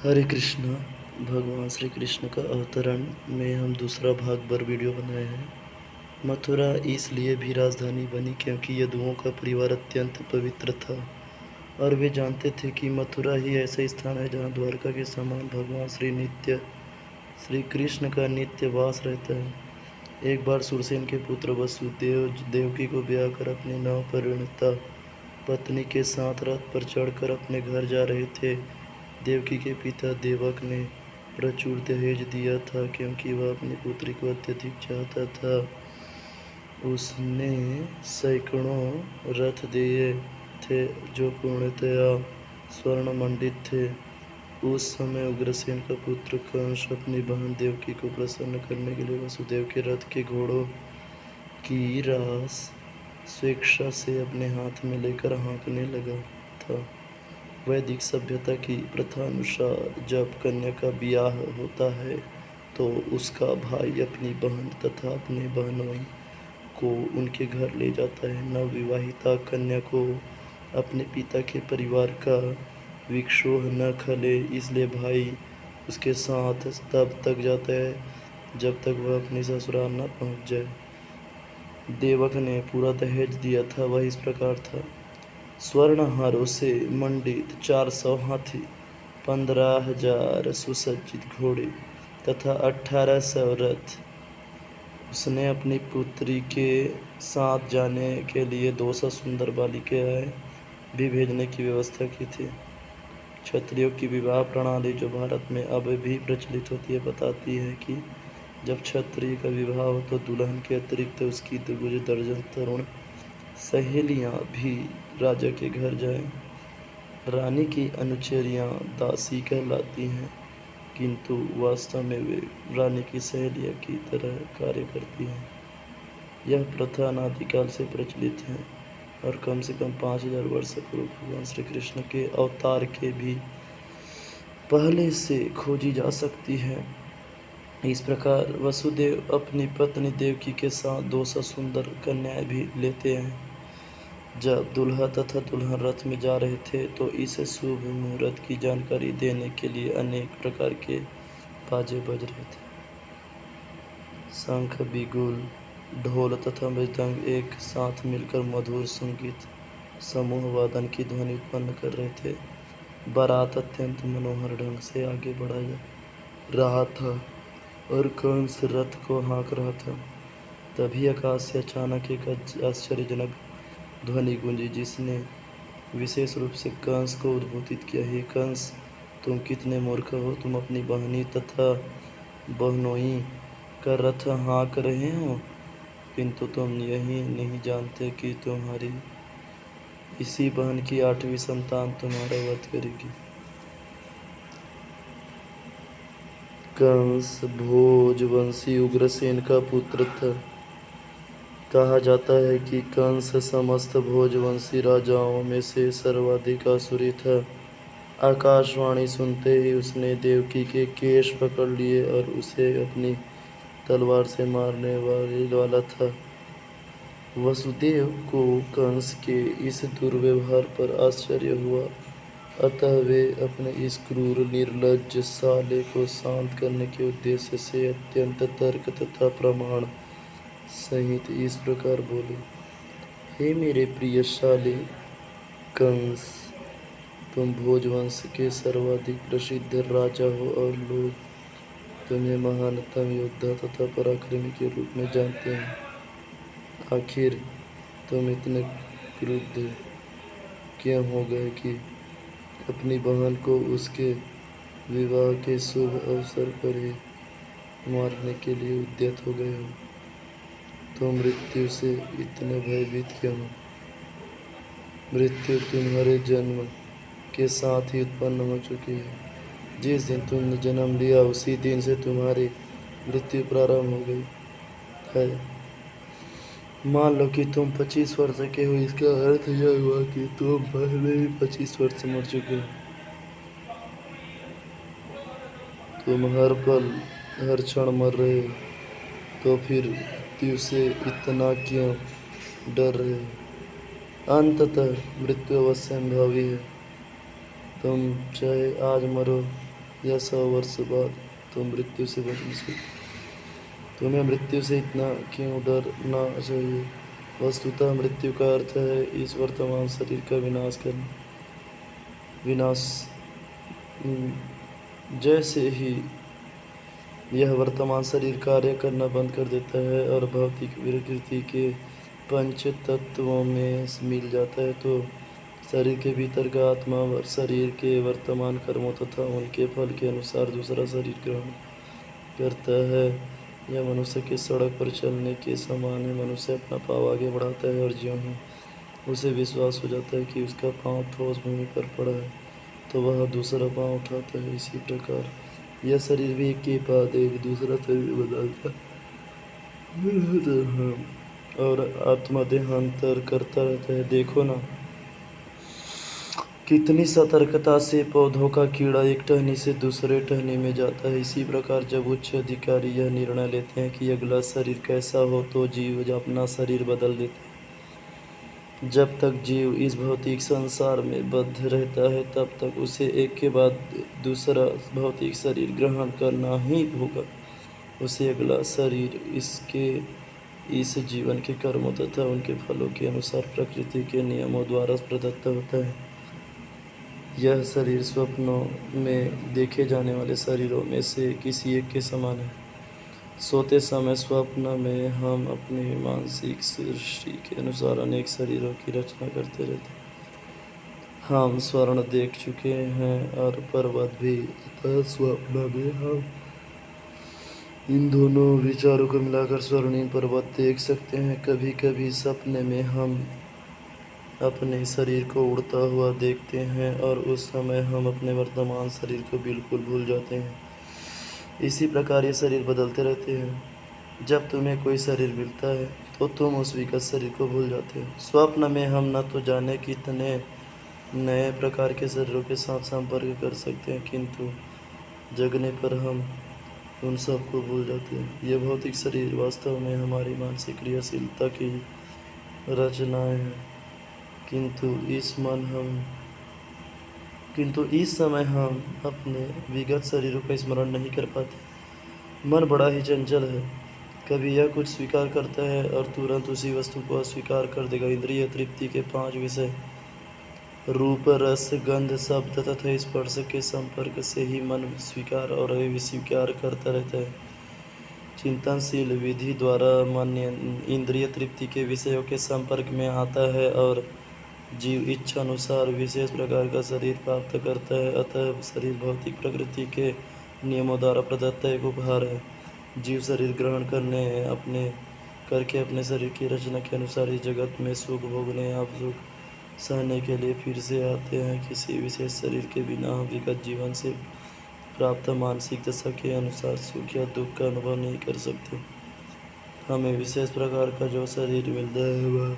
हरे कृष्णा। भगवान श्री कृष्ण का अवतरण में हम दूसरा भाग पर वीडियो बनाए हैं। मथुरा इसलिए भी राजधानी बनी क्योंकि यदुओं का परिवार अत्यंत पवित्र था और वे जानते थे कि मथुरा ही ऐसा स्थान है जहाँ द्वारका के समान भगवान श्री कृष्ण का नित्य वास रहता है। एक बार सुरसेन के पुत्र वसुदेव देवकी को ब्याह कर अपनी नवपरिणीता पत्नी के साथ रथ पर चढ़कर अपने घर जा रहे थे। देवकी के पिता देवक ने प्रचुर दहेज दिया था क्योंकि वह अपनी पुत्री को अत्यधिक चाहता था। उसने सैकड़ों रथ दिए थे जो पूर्णतया स्वर्ण मंडित थे। उस समय उग्रसेन का पुत्र कंस अपनी बहन देवकी को प्रसन्न करने के लिए वसुदेव के रथ के घोड़ों की रास स्वेच्छा से अपने हाथ में लेकर हाँकने लगा था। वैदिक सभ्यता की प्रथानुसार जब कन्या का ब्याह होता है तो उसका भाई अपनी बहन तथा अपने बहनोई को उनके घर ले जाता है। नवविवाहिता कन्या को अपने पिता के परिवार का विक्षोभ न खले इसलिए भाई उसके साथ तब तक जाता है जब तक वह अपने ससुराल न पहुंच जाए। देवक ने पूरा दहेज दिया था। वह इस प्रकार था: स्वर्ण हारों से मंडित 400 हाथी, 15,000 सुसज्जित घोड़े तथा 1800 रथ। उसने अपनी पुत्री के साथ जाने के लिए 200 सुंदर बालिकाएं भी भेजने की व्यवस्था की थी। क्षत्रियों की विवाह प्रणाली जो भारत में अब भी प्रचलित होती है बताती है कि जब क्षत्रिय का विवाह हो तो दुल्हन के अतिरिक्त उसकी कुछ दर्जन तरुण सहेलियां भी राजा के घर जाएं। रानी की अनुचरियां दासी कहलाती हैं किंतु वास्तव में वे रानी की सहेलियों की तरह कार्य करती हैं। यह प्रथा अनादिकाल से प्रचलित है और कम से कम 5000 वर्ष पूर्व भगवान श्री कृष्ण के अवतार के भी पहले से खोजी जा सकती है। इस प्रकार वसुदेव अपनी पत्नी देवकी के साथ 200 सुंदर कन्याएं भी लेते हैं। जब दूल्हा तथा दुल्हन रथ में जा रहे थे तो इस शुभ मुहूर्त की जानकारी देने के लिए अनेक प्रकार के बाजे बज रहे थे। शंख, बिगुल, ढोल तथा मृदंग एक साथ मिलकर मधुर संगीत समूह वादन की ध्वनि उत्पन्न कर रहे थे। बारात अत्यंत मनोहर ढंग से आगे बढ़ा जा रहा था और कंस रथ को हाँक रहा था। तभी आकाश से अचानक एक आश्चर्यजनक ध्वनि गूंजी जिसने विशेष रूप से कंस को उद्बोधित किया: हे कंस, तुम कितने मूर्ख हो! तुम अपनी बहनी तथा बहनोई का रथ हाँक रहे हो किंतु तुम यही नहीं जानते कि तुम्हारी इसी बहन की 8वीं संतान तुम्हारा वध करेगी। कंस भोजवंशी उग्रसेन का पुत्र था। कहा जाता है कि कंस समस्त भोजवंशी राजाओं में से सर्वाधिक आसुरी था। आकाशवाणी सुनते ही उसने देवकी के केश पकड़ लिए और उसे अपनी तलवार से मारने वाला था। वसुदेव को कंस के इस दुर्व्यवहार पर आश्चर्य हुआ, अतः वे अपने इस क्रूर निर्लज्ज साले को शांत करने के उद्देश्य से अत्यंत तर्क तथा प्रमाण सहित इस प्रकार बोले: हे मेरे प्रिय साले कंस, तुम भोजवंश के सर्वाधिक प्रसिद्ध राजा हो और लोग तुम्हें महानतम योद्धा तथा पराक्रमी के रूप में जानते हैं। आखिर तुम इतने क्रुद्ध क्यों हो गए कि अपनी बहन को उसके विवाह के शुभ अवसर पर ही मारने के लिए उद्यत हो गए हो? तुम मृत्यु से इतने भयभीत क्यों हो? मृत्यु तुम्हारे जन्म के साथ ही उत्पन्न हो चुकी है। जिस दिन तुमने जन्म लिया उसी दिन से तुम्हारी मृत्यु प्रारंभ हो गई है। मान लो कि तुम 25 वर्ष के हो, इसका अर्थ यह हुआ कि तुम पहले ही 25 वर्ष मर चुके हो। तुम हर पल हर क्षण मर रहे हो, तो फिर मृत्यु से इतना क्यों डर रहे हो? अंततः मृत्यु अवश्य संभावी है। तुम चाहे आज मरो या 100 वर्ष बाद तुम मृत्यु से बच नहीं सकते। तुम्हें मृत्यु से इतना क्यों डरना चाहिए? वस्तुतः मृत्यु का अर्थ है इस वर्तमान शरीर का विनाश करना। विनाश जैसे ही यह वर्तमान शरीर कार्य करना बंद कर देता है और भौतिक विकृति के पंच तत्वों में मिल जाता है, तो शरीर के भीतर का आत्मा शरीर के वर्तमान कर्मों तथा उनके फल के अनुसार दूसरा शरीर ग्रहण करता है। यह मनुष्य के सड़क पर चलने के समान है। मनुष्य अपना पाँव आगे बढ़ाता है और ज्यों ही उसे विश्वास हो जाता है कि उसका पाँव ठोस भूमि पर पड़ा है, तो वह दूसरा पाँव उठाता है। इसी प्रकार यह शरीर भी एक के बाद एक दूसरा शरीर बदलता है और आत्मा देहांतर करता रहता है। देखो ना, कितनी सतर्कता से पौधों का कीड़ा एक टहनी से दूसरे टहनी में जाता है। इसी प्रकार जब उच्च अधिकारी यह निर्णय लेते हैं कि अगला शरीर कैसा हो, तो जीव अपना शरीर बदल देते हैं। जब तक जीव इस भौतिक संसार में बद्ध रहता है, तब तक उसे एक के बाद दूसरा भौतिक शरीर ग्रहण करना ही होगा। उसे अगला शरीर इस जीवन के कर्मों तथा उनके फलों के अनुसार प्रकृति के नियमों द्वारा प्रदत्त होता है। यह शरीर स्वप्नों में देखे जाने वाले शरीरों में से किसी एक के समान है। सोते समय स्वप्न में हम अपनी मानसिक सृष्टि के अनुसार अनेक शरीरों की रचना करते रहते हैं। हम स्वर्ण देख चुके हैं और पर्वत भी, तथा स्वप्न में हम इन दोनों विचारों को मिलाकर स्वर्णिम पर्वत देख सकते हैं। कभी कभी सपने में हम अपने शरीर को उड़ता हुआ देखते हैं और उस समय हम अपने वर्तमान शरीर को बिल्कुल भूल जाते हैं। इसी प्रकार ये शरीर बदलते रहते हैं। जब तुम्हें कोई शरीर मिलता है, तो तुम उस विगत शरीर को भूल जाते हो। स्वप्न में हम न तो जाने कितने नए प्रकार के शरीरों के साथ संपर्क कर सकते हैं, किंतु जगने पर हम उन सब को भूल जाते हैं। ये भौतिक शरीर वास्तव में हमारी मानसिक क्रियाशीलता की रचनाएं हैं, किंतु इस समय हम अपने विगत शरीरों का स्मरण नहीं कर पाते। मन बड़ा ही चंचल है। कभी यह कुछ स्वीकार करता है और तुरंत उसी वस्तु को अस्वीकार कर देगा। इंद्रिय तृप्ति के 5 विषय रूप, रस, गंध, शब्द तथा स्पर्श के संपर्क से ही मन स्वीकार और अस्वीकार करता रहता है। चिंतनशील विधि द्वारा मन इंद्रिय तृप्ति के विषयों के संपर्क में आता है और जीव इच्छा अनुसार विशेष प्रकार का शरीर प्राप्त करता है। अतः शरीर भौतिक प्रकृति के नियमों द्वारा प्रदत्त एक उपहार है। जीव शरीर ग्रहण करके अपने शरीर की रचना के अनुसार इस जगत में सुख भोगने या सुख सहने के लिए फिर से आते हैं। किसी विशेष शरीर के बिना हम विगत जीवन से प्राप्त मानसिक दशा के अनुसार सुख या दुख का अनुभव नहीं कर सकते। हमें विशेष प्रकार का जो शरीर मिलता है, वह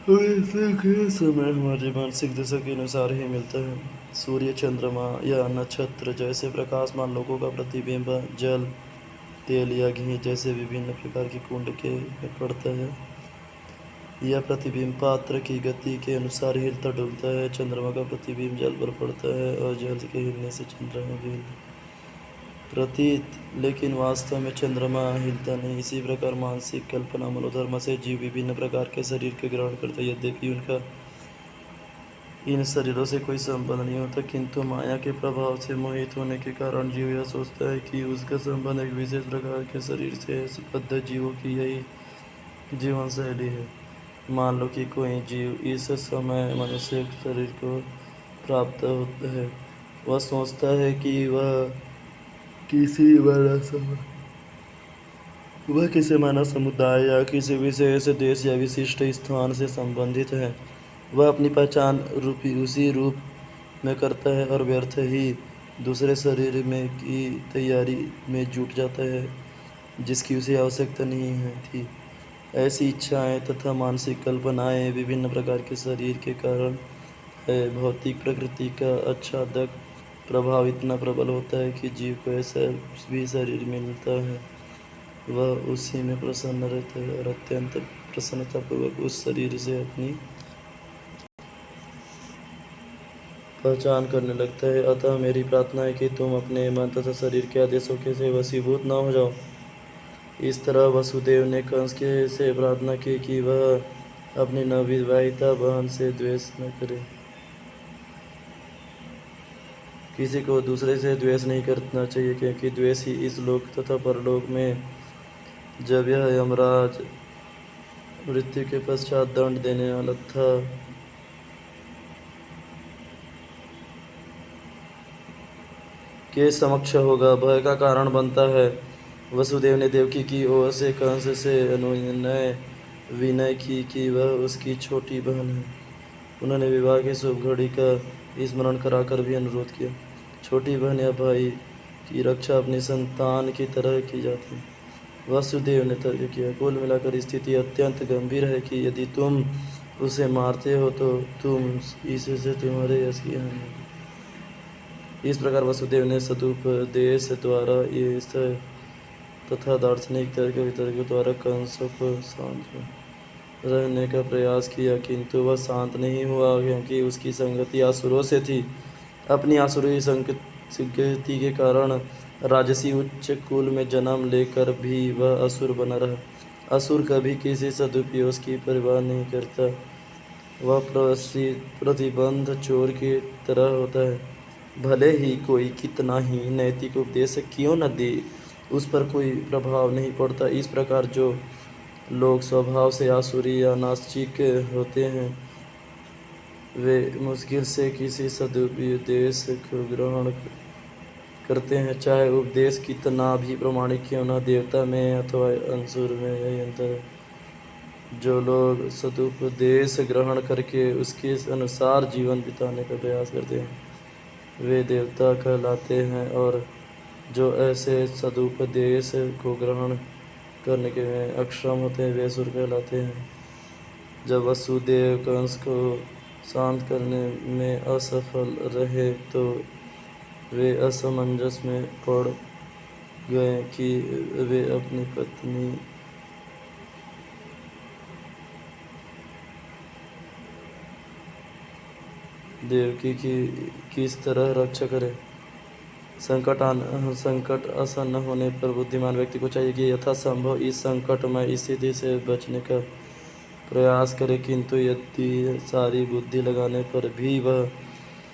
के समय हमारी मानसिक दशा के अनुसार ही मिलता है। सूर्य, चंद्रमा या नक्षत्र जैसे प्रकाशमान लोगों का प्रतिबिंब जल, तेल या घी जैसे विभिन्न प्रकार की कुंड के में पड़ता है। यह प्रतिबिंब पात्र की गति के अनुसार हिलता डुलता है। चंद्रमा का प्रतिबिंब जल पर पड़ता है और जल के हिलने से चंद्रमा भी हिलता प्रतीत, लेकिन वास्तव में चंद्रमा हिलता नहीं। इसी प्रकार मानसिक कल्पना मनोधर्म से जीव विभिन्न प्रकार के शरीर के ग्रहण करते हैं। यद्यपि उनका इन शरीरों से कोई संबंध नहीं होता, किंतु माया के प्रभाव से मोहित होने के कारण जीव यह सोचता है कि उसका संबंध एक विशेष प्रकार के शरीर से है। बद्ध जीवों की यही जीवन शैली है। मान लो कि कोई जीव इस समय मनुष्य शरीर को प्राप्त होता है। वह सोचता है कि वह किसी मानव समुदाय या किसी विशेष देश या विशिष्ट स्थान से संबंधित है। वह अपनी पहचान उसी रूप में करता है और व्यर्थ ही दूसरे शरीर में की तैयारी में जुट जाता है, जिसकी उसे आवश्यकता नहीं थी। ऐसी इच्छाएं तथा मानसिक कल्पनाएं विभिन्न प्रकार के शरीर के कारण है। भौतिक प्रकृति का आच्छादक प्रभाव इतना प्रबल होता है कि जीव को ऐसा भी शरीर मिलता है, वह उसी में प्रसन्न रहता है और अत्यंत प्रसन्नतापूर्वक उस शरीर से अपनी पहचान करने लगता है। अतः मेरी प्रार्थना है कि तुम अपने मन तथा शरीर के आदेशों के से वशीभूत न हो जाओ। इस तरह वसुदेव ने कंस के से प्रार्थना की कि वह अपनी नवविवाहिता बहन से द्वेष न करे। किसी को दूसरे से द्वेष नहीं करना चाहिए, क्योंकि द्वेष ही इस लोक तथा परलोक में, जब यह यमराज मृत्यु के पश्चात दंड देने वाला था, के समक्ष होगा, भय का कारण बनता है। वसुदेव ने देवकी की ओर से कंस से अनुनय विनय की कि वह उसकी छोटी बहन है। उन्होंने विवाह की शुभ घड़ी का स्मरण कराकर भी अनुरोध किया। छोटी बहन या भाई की रक्षा अपनी संतान की तरह की जाती है। वसुदेव ने तर्क किया, कुल मिलाकर स्थिति अत्यंत गंभीर है कि यदि तुम उसे मारते हो तो इससे तुम्हारे यश की हानि होगी। इस प्रकार वसुदेव ने सदुपदेश द्वारा इस तथा दार्शनिक तर्क वितर्क द्वारा कंस को शांत रहने का प्रयास किया, किंतु वह शांत नहीं हुआ, क्योंकि उसकी संगति असुरों से थी। अपनी आसुरी संगति के कारण राजसी उच्च कुल में जन्म लेकर भी वह असुर बना रहा। असुर कभी किसी सदुपयोग की परवाह नहीं करता। वह प्रतिबंध चोर की तरह होता है। भले ही कोई कितना ही नैतिक उपदेश क्यों न दे, उस पर कोई प्रभाव नहीं पड़ता। इस प्रकार जो लोग स्वभाव से आसुरी या नास्तिक होते हैं, वे मुश्किल से किसी सदुपदेश को ग्रहण करते हैं, चाहे उपदेश कितना भी प्रमाणिक क्यों न। देवता में अथवा असुर में यही अंतर है। जो लोग सदुपदेश ग्रहण करके उसके अनुसार जीवन बिताने का प्रयास करते हैं, वे देवता कहलाते हैं, और जो ऐसे सदुपदेश को ग्रहण करने के में अक्षम होते हैं, वे असुर कहलाते हैं। जब वसुदेव कंस को शांत करने में असफल रहे तो वे असमंजस में पड़ गए कि वे अपनी पत्नी देवकी की किस तरह रक्षा करें। संकट आसन्न होने पर बुद्धिमान व्यक्ति को चाहिए कि यथासंभव इस संकटमय स्थिति से बचने का प्रयास करे, किंतु यदि सारी बुद्धि लगाने पर भी वह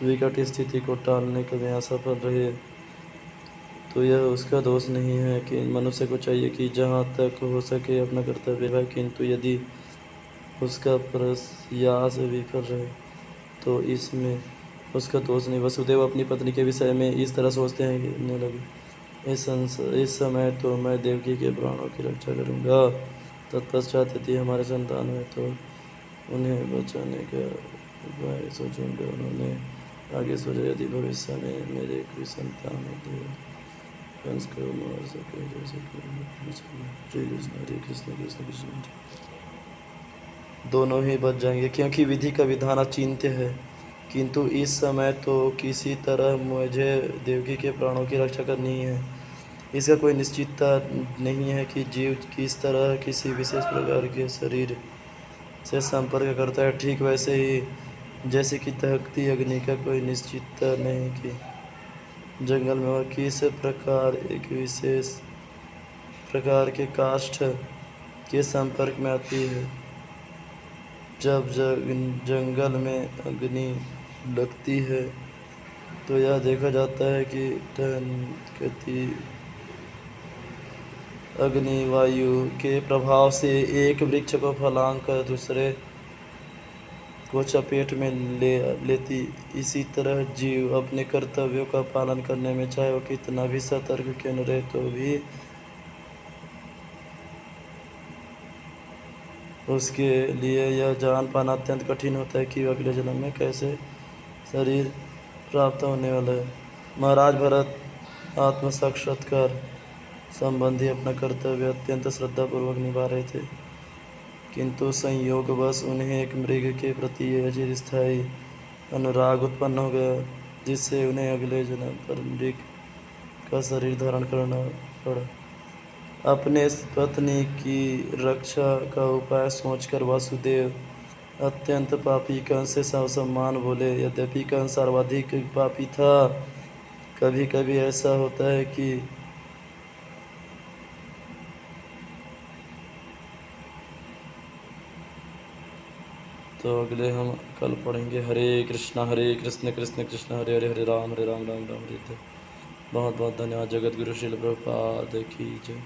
विकट स्थिति को टालने में असफल रहे, तो यह उसका दोष नहीं है। कि मनुष्य को चाहिए कि जहाँ तक हो सके अपना कर्तव्य निभाए, किंतु यदि उसका प्रयास विफल रहे तो इसमें उसका दोष नहीं। वसुदेव अपनी पत्नी के विषय में इस तरह सोचते हैं कहने लगे, इस समय तो मैं देवकी के प्राणों की रक्षा करूँगा, तत्पश्चात यदि हमारे संतान है तो उन्हें बचाने का उपाय सोचूंगा। उन्होंने आगे सोचा, यदि भविष्य में मेरे कोई संतान होती है, कंस को मार सके, जैसे श्री कृष्ण हरे कृष्ण कृष्ण कृष्ण दोनों ही बच जाएंगे, क्योंकि विधि का विधान अचिंत्य है। किंतु इस समय तो किसी तरह मुझे देवकी के प्राणों की रक्षा करनी है। इसका कोई निश्चितता नहीं है कि जीव किस तरह किसी विशेष प्रकार के शरीर से संपर्क करता है। ठीक वैसे ही जैसे कि दहकती अग्नि का कोई निश्चितता नहीं कि जंगल में वह किस प्रकार एक विशेष प्रकार के काष्ठ के संपर्क में आती है। जब जंगल में अग्नि लगती है तो यह देखा जाता है कि दहनकती अग्नि वायु के प्रभाव से एक वृक्ष को फलांग कर दूसरे को चपेट में लेती। इसी तरह जीव अपने कर्तव्यों का पालन करने में चाहे वो कितना भी सतर्क क्यों न रहे, तो भी उसके लिए यह जान पाना अत्यंत कठिन होता है कि अगले जन्म में कैसे शरीर प्राप्त होने वाला है। महाराज भरत आत्मसाक्षात्कार संबंधी अपना कर्तव्य अत्यंत श्रद्धापूर्वक निभा रहे थे, किंतु संयोगवश उन्हें एक मृग के प्रति अचिर स्थायी अनुराग उत्पन्न हो गया, जिससे उन्हें अगले जन्म पर मृग का शरीर धारण करना पड़ा। अपने पत्नी की रक्षा का उपाय सोचकर वासुदेव अत्यंत पापी कंस से ससम्मान बोले। यद्यपि कंस सर्वाधिक पापी था, कभी कभी ऐसा होता है कि तो अगले हम कल पढ़ेंगे। हरे कृष्ण कृष्ण कृष्ण हरे हरे, हरे राम राम राम हरे हरे। बहुत बहुत धन्यवाद। जगत गुरु श्रील प्रभुपाद की जय।